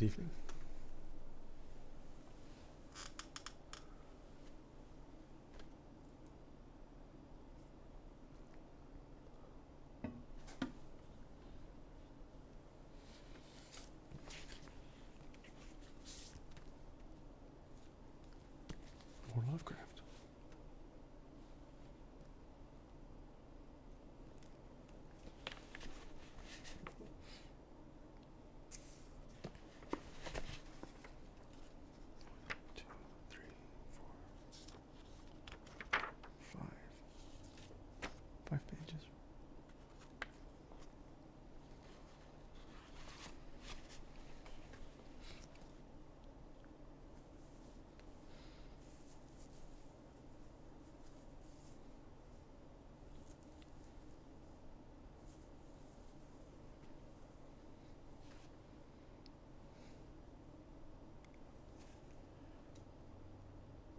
Good evening. More Lovecraft. Two, three, four, five. 5 pages.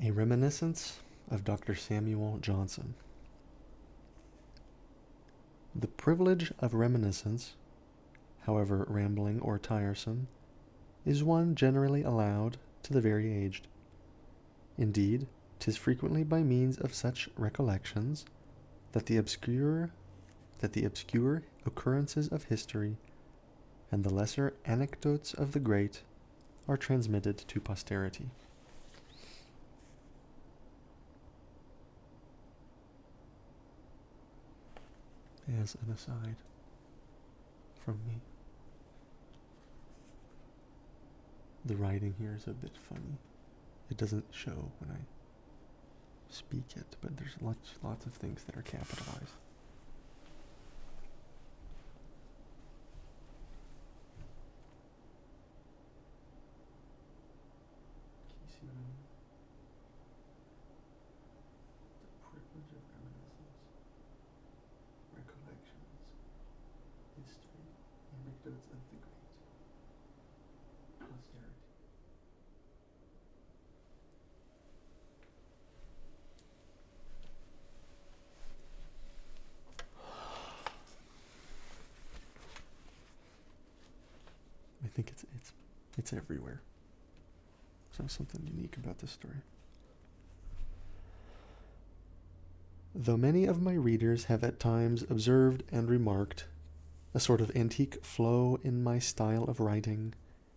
A Reminiscence of Dr. Samuel Johnson. The privilege of reminiscence, however rambling or tiresome, is one generally allowed to the very aged. Indeed, 'tis frequently by means of such recollections that the obscure occurrences of history and the lesser anecdotes of the great are transmitted to posterity. As an aside from me, the writing here is a bit funny. It doesn't show when I speak it, but there's lots of things that are capitalized. Can you see what I mean? The privilege of reminiscence, recollections, history, anecdotes of the great, posterity. I think it's everywhere. So something unique about this story. Though many of my readers have at times observed and remarked a sort of antique flow in my style of writing,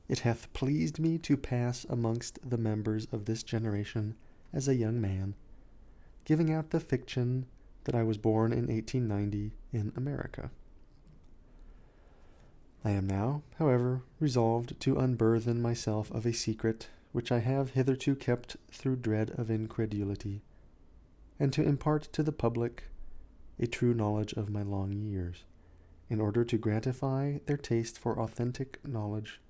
it hath pleased me to pass amongst the members of this generation as a young man, giving out the fiction that I was born in 1890 in America. I am now, however, resolved to unburthen myself of a secret which I have hitherto kept through dread of incredulity, and to impart to the public a true knowledge of my long years, in order to gratify their taste for authentic knowledge,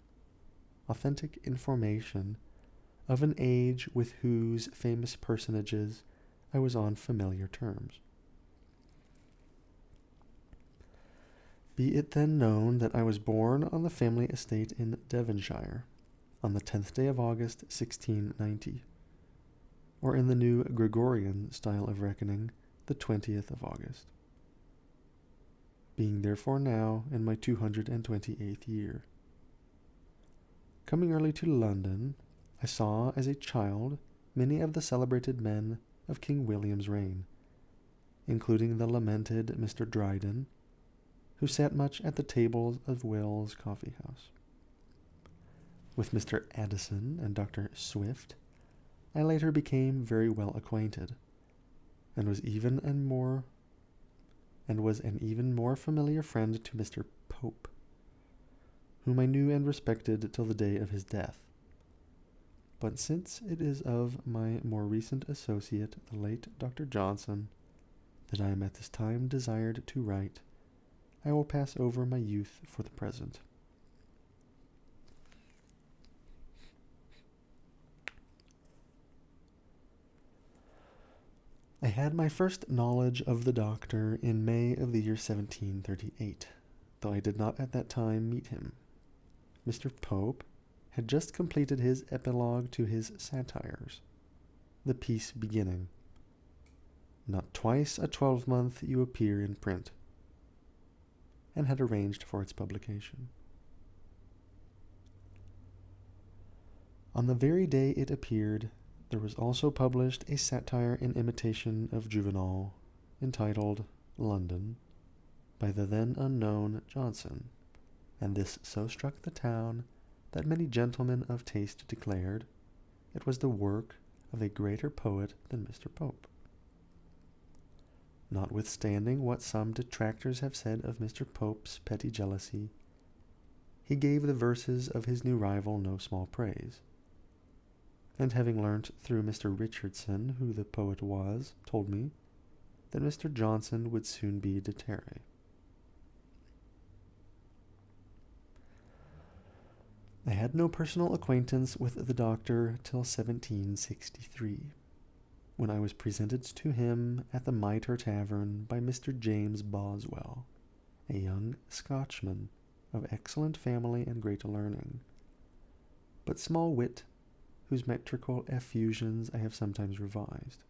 authentic information of an age with whose famous personages I was on familiar terms. Be it then known that I was born on the family estate in Devonshire, on the 10th day of August, 1690, or in the new Gregorian style of reckoning, the 20th of August, being therefore now in my 228th year. Coming early to London, I saw as a child many of the celebrated men of King William's reign, including the lamented Mr. Dryden, who sat much at the tables of Will's coffee house. With Mr. Addison and Dr. Swift, I later became very well acquainted, and was an even more familiar friend to Mr. Pope, whom I knew and respected till the day of his death. But since it is of my more recent associate, the late Dr. Johnson, that I am at this time desired to write, I will pass over my youth for the present. I had my first knowledge of the doctor in May of the year 1738, though I did not at that time meet him. Mr. Pope had just completed his epilogue to his satires, the piece beginning, "Not twice a twelvemonth you appear in print," and had arranged for its publication. On the very day it appeared, there was also published a satire in imitation of Juvenal, entitled London, by the then unknown Johnson, and this so struck the town that many gentlemen of taste declared it was the work of a greater poet than Mr. Pope. Notwithstanding what some detractors have said of Mr. Pope's petty jealousy, he gave the verses of his new rival no small praise, and having learnt through Mr. Richardson who the poet was, told me that Mr. Johnson would soon be de terre. I had no personal acquaintance with the doctor till 1763, when I was presented to him at the Mitre Tavern by Mr. James Boswell, a young Scotchman of excellent family and great learning, but small wit, whose metrical effusions I have sometimes revised.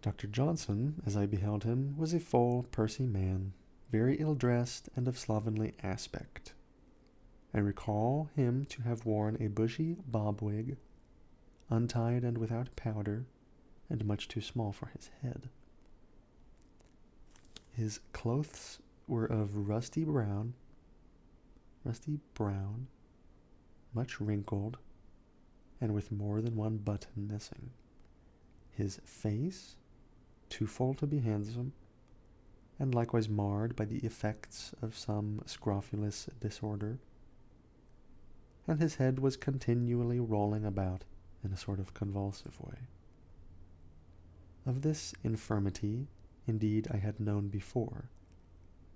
Dr. Johnson, as I beheld him, was a full, pursy man, very ill-dressed and of slovenly aspect. I recall him to have worn a bushy bob-wig, untied and without powder, and much too small for his head. His clothes were of rusty brown, much wrinkled, and with more than one button missing. His face, too full to be handsome, and likewise marred by the effects of some scrofulous disorder, and his head was continually rolling about in a sort of convulsive way. Of this infirmity, indeed, I had known before,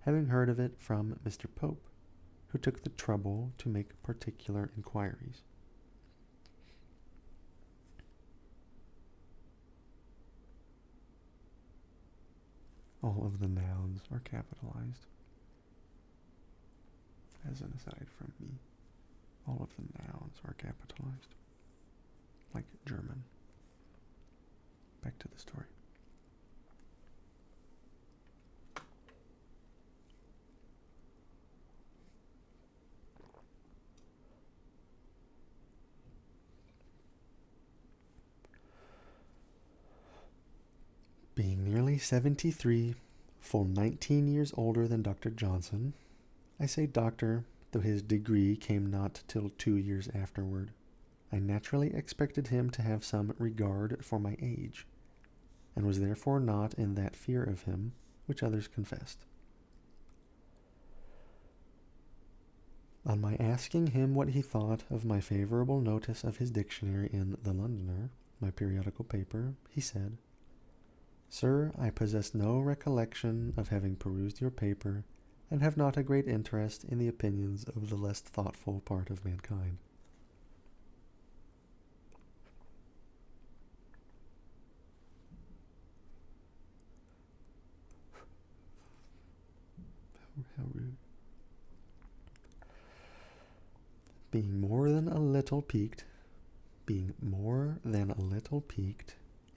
having heard of it from Mr. Pope, who took the trouble to make particular inquiries. All of the nouns are capitalized. As an aside from me, all of the nouns are capitalized. Like German. Back to the story. Being nearly 73, full 19 years older than Dr. Johnson, I say doctor, though his degree came not till 2 years afterward, I naturally expected him to have some regard for my age, and was therefore not in that fear of him which others confessed. On my asking him what he thought of my favorable notice of his dictionary in The Londoner, my periodical paper, he said, "Sir, I possess no recollection of having perused your paper, and have not a great interest in the opinions of the less thoughtful part of mankind." How rude. Being more than a little piqued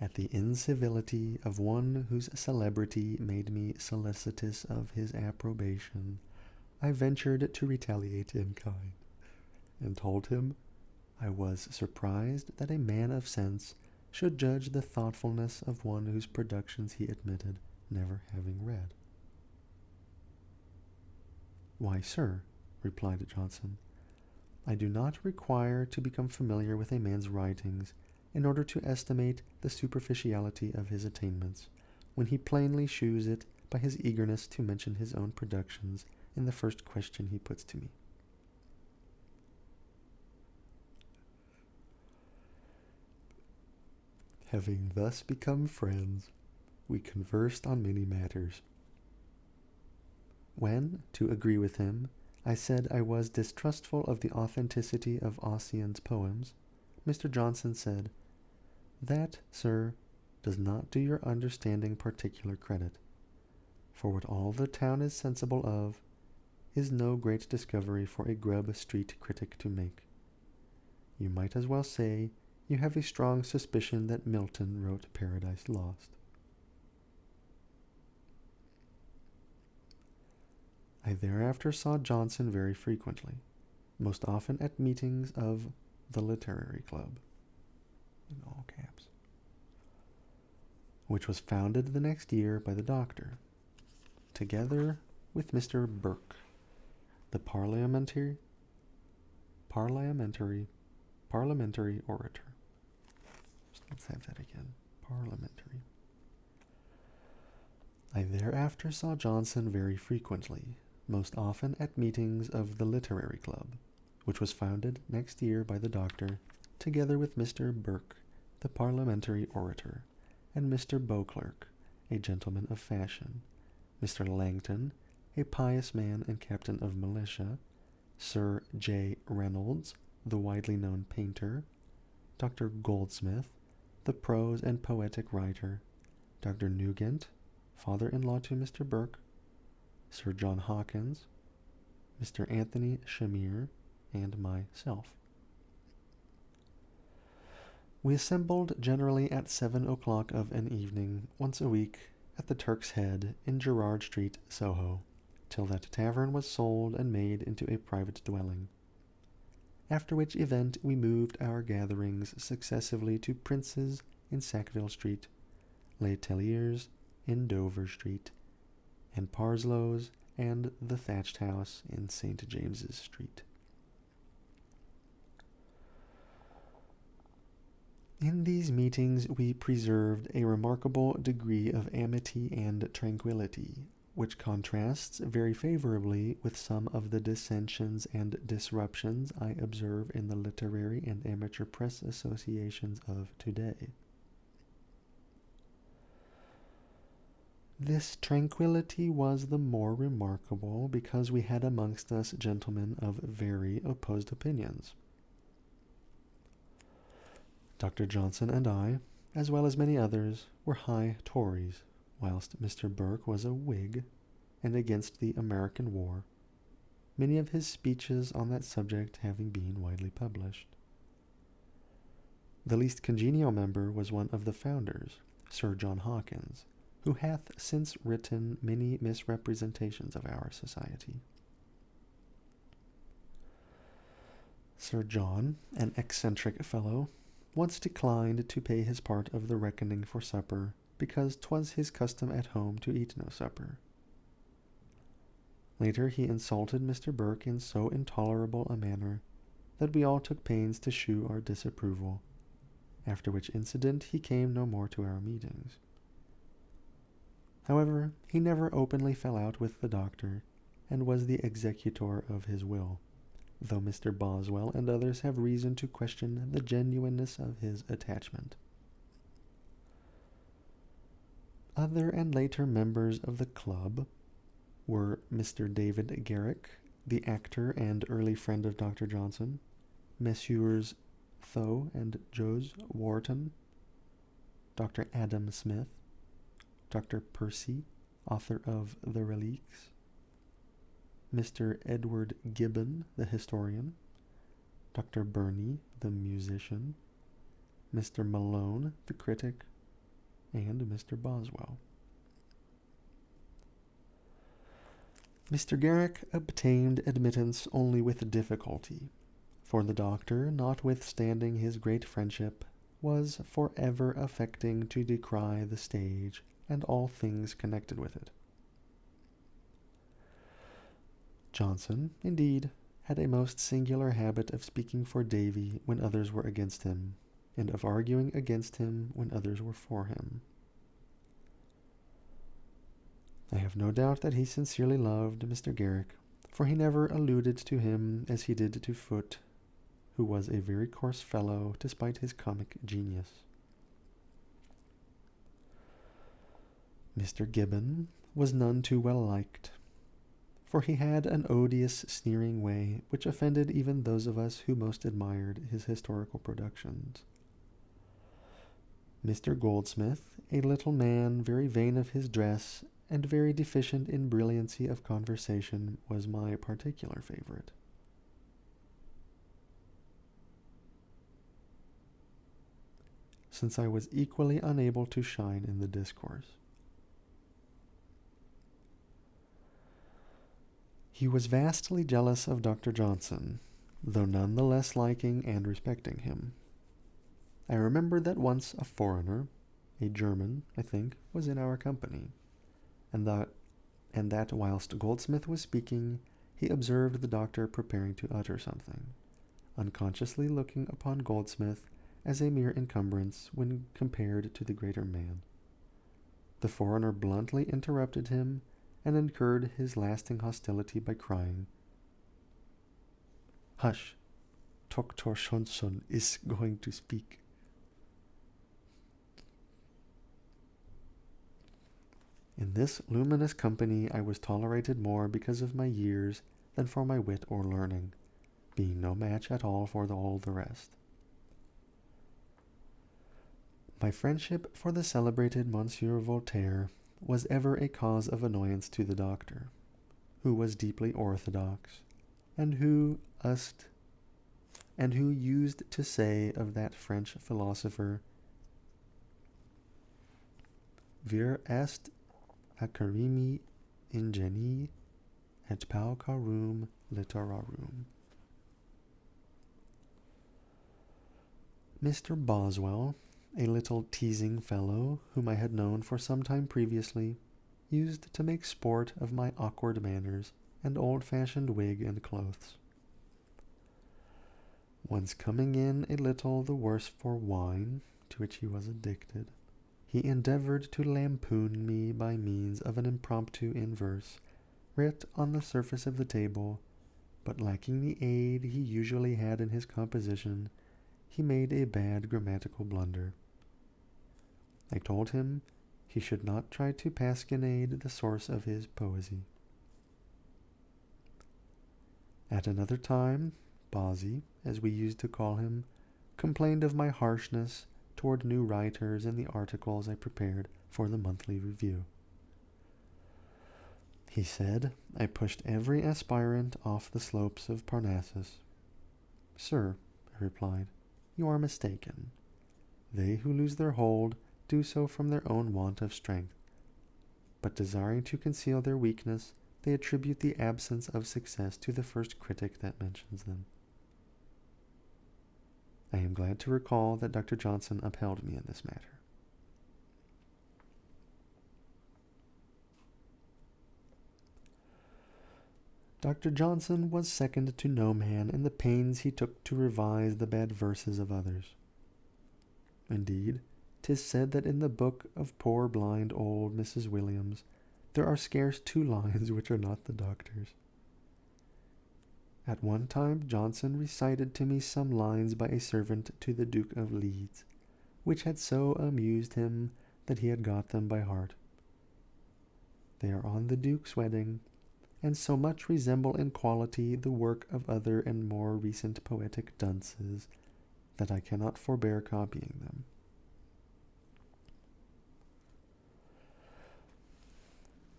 at the incivility of one whose celebrity made me solicitous of his approbation, I ventured to retaliate in kind, and told him I was surprised that a man of sense should judge the thoughtfulness of one whose productions he admitted never having read. "Why, sir," replied Johnson, "I do not require to become familiar with a man's writings in order to estimate the superficiality of his attainments, when he plainly shews it by his eagerness to mention his own productions in the first question he puts to me." Having thus become friends, we conversed on many matters. When, to agree with him, I said I was distrustful of the authenticity of Ossian's poems, Mr. Johnson said, "That, sir, does not do your understanding particular credit, for what all the town is sensible of is no great discovery for a Grub Street critic to make. You might as well say you have a strong suspicion that Milton wrote Paradise Lost." I thereafter saw Johnson very frequently, most often at meetings of the Literary Club, in all caps, which was founded the next year by the doctor, together with Mr. Burke, the parliamentary orator. Let's have that again. Parliamentary. I thereafter saw Johnson very frequently, most often at meetings of the Literary Club, which was founded next year by the doctor, together with Mr. Burke, the parliamentary orator, and Mr. Beauclerk, a gentleman of fashion, Mr. Langton, a pious man and captain of militia, Sir J. Reynolds, the widely known painter, Dr. Goldsmith, the prose and poetic writer, Dr. Nugent, father-in-law to Mr. Burke, Sir John Hawkins, Mr. Anthony Shamir, and myself. We assembled generally at 7 o'clock of an evening, once a week, at the Turk's Head in Gerrard Street, Soho, till that tavern was sold and made into a private dwelling. After which event we moved our gatherings successively to Prince's in Sackville Street, Les Telliers in Dover Street, and Parslow's and the Thatched House in St. James's Street. In these meetings we preserved a remarkable degree of amity and tranquillity, which contrasts very favorably with some of the dissensions and disruptions I observe in the literary and amateur press associations of today. This tranquillity was the more remarkable because we had amongst us gentlemen of very opposed opinions. Dr. Johnson and I, as well as many others, were high Tories, whilst Mr. Burke was a Whig, and against the American war, many of his speeches on that subject having been widely published. The least congenial member was one of the founders, Sir John Hawkins, who hath since written many misrepresentations of our society. Sir John, an eccentric fellow, once declined to pay his part of the reckoning for supper, because 'twas his custom at home to eat no supper. Later he insulted Mr. Burke in so intolerable a manner that we all took pains to shew our disapproval, after which incident he came no more to our meetings. However, he never openly fell out with the doctor, and was the executor of his will, though Mr. Boswell and others have reason to question the genuineness of his attachment. Other and later members of the club were Mr. David Garrick, the actor and early friend of Dr. Johnson, Messrs. Tho and Jos Wharton, Dr. Adam Smith, Dr. Percy, author of The Reliques, Mr. Edward Gibbon, the historian, Dr. Burney, the musician, Mr. Malone, the critic, and Mr. Boswell. Mr. Garrick obtained admittance only with difficulty, for the doctor, notwithstanding his great friendship, was forever affecting to decry the stage and all things connected with it. Johnson, indeed, had a most singular habit of speaking for Davy when others were against him, and of arguing against him when others were for him. I have no doubt that he sincerely loved Mr. Garrick, for he never alluded to him as he did to Foote, who was a very coarse fellow despite his comic genius. Mr. Gibbon was none too well liked, for he had an odious, sneering way which offended even those of us who most admired his historical productions. Mr. Goldsmith, a little man very vain of his dress and very deficient in brilliancy of conversation, was my particular favorite. Since I was equally unable to shine in the discourse. He was vastly jealous of Dr. Johnson, though none the less liking and respecting him. I remember that once a foreigner, a German, I think, was in our company, and that whilst Goldsmith was speaking, he observed the doctor preparing to utter something, unconsciously looking upon Goldsmith as a mere encumbrance when compared to the greater man. The foreigner bluntly interrupted him and incurred his lasting hostility by crying, "Hush, Dr. Johnson is going to speak." In this luminous company I was tolerated more because of my years than for my wit or learning, being no match at all for all the rest. My friendship for the celebrated Monsieur Voltaire was ever a cause of annoyance to the doctor, who was deeply orthodox, and who used to say of that French philosopher, "Vir est acarimi ingenii et paucarum literarum." Mr. Boswell, a little teasing fellow whom I had known for some time previously, used to make sport of my awkward manners and old-fashioned wig and clothes. Once coming in a little the worse for wine, to which he was addicted, he endeavored to lampoon me by means of an impromptu in verse, writ on the surface of the table, but lacking the aid he usually had in his composition, he made a bad grammatical blunder. I told him he should not try to pasquinade the source of his poesy. At another time, Bozzy, as we used to call him, complained of my harshness toward new writers in the articles I prepared for the monthly review. He said I pushed every aspirant off the slopes of Parnassus. "Sir," I replied, "you are mistaken. They who lose their hold do so from their own want of strength, but desiring to conceal their weakness, they attribute the absence of success to the first critic that mentions them." I am glad to recall that Dr. Johnson upheld me in this matter. Dr. Johnson was second to no man in the pains he took to revise the bad verses of others. Indeed, 'tis said that in the book of poor blind old Mrs. Williams there are scarce 2 lines which are not the doctor's. At one time Johnson recited to me some lines by a servant to the Duke of Leeds, which had so amused him that he had got them by heart. They are on the Duke's wedding, and so much resemble in quality the work of other and more recent poetic dunces that I cannot forbear copying them.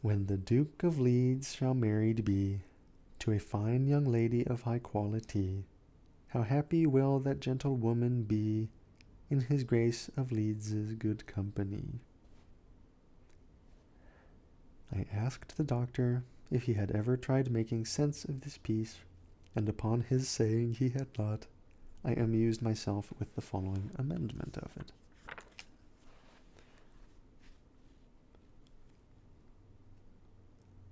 "When the Duke of Leeds shall married be to a fine young lady of high quality, how happy will that gentlewoman be in his Grace of Leeds's good company." I asked the doctor if he had ever tried making sense of this piece, and upon his saying he had not, I amused myself with the following amendment of it.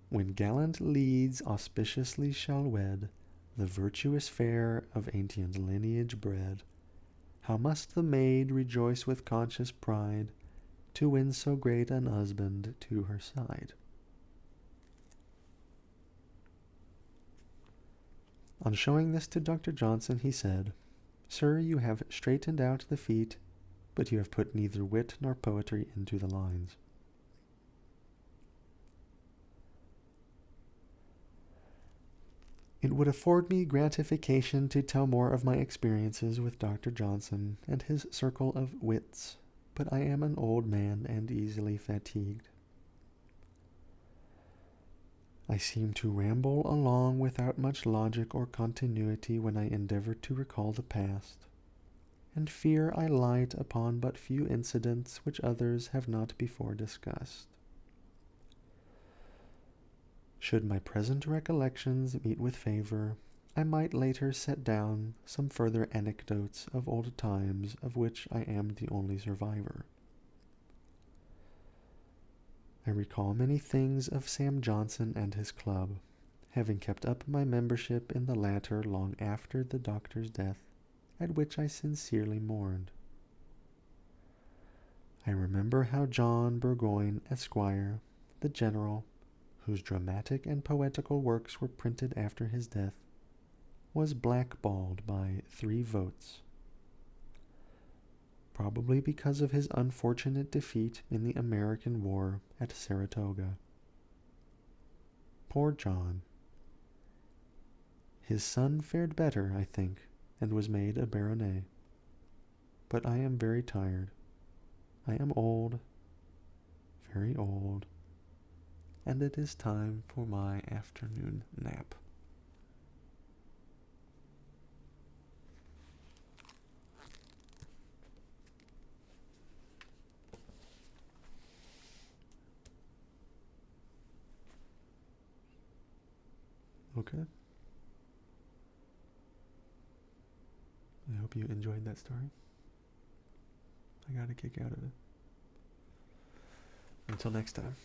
"When gallant Leeds auspiciously shall wed the virtuous fair of ancient lineage bred, how must the maid rejoice with conscious pride to win so great an husband to her side." On showing this to Dr. Johnson, he said, "Sir, you have straightened out the feet, but you have put neither wit nor poetry into the lines." It would afford me gratification to tell more of my experiences with Dr. Johnson and his circle of wits, but I am an old man and easily fatigued. I seem to ramble along without much logic or continuity when I endeavor to recall the past, and fear I light upon but few incidents which others have not before discussed. Should my present recollections meet with favor, I might later set down some further anecdotes of old times of which I am the only survivor. I recall many things of Sam Johnson and his club, having kept up my membership in the latter long after the doctor's death, at which I sincerely mourned. I remember how John Burgoyne, Esquire, the general, whose dramatic and poetical works were printed after his death, was blackballed by 3 votes, probably because of his unfortunate defeat in the American War at Saratoga. Poor John. His son fared better, I think, and was made a baronet. But I am very tired. I am old, very old, and it is time for my afternoon nap. Okay. I hope you enjoyed that story. I got a kick out of it. Until next time.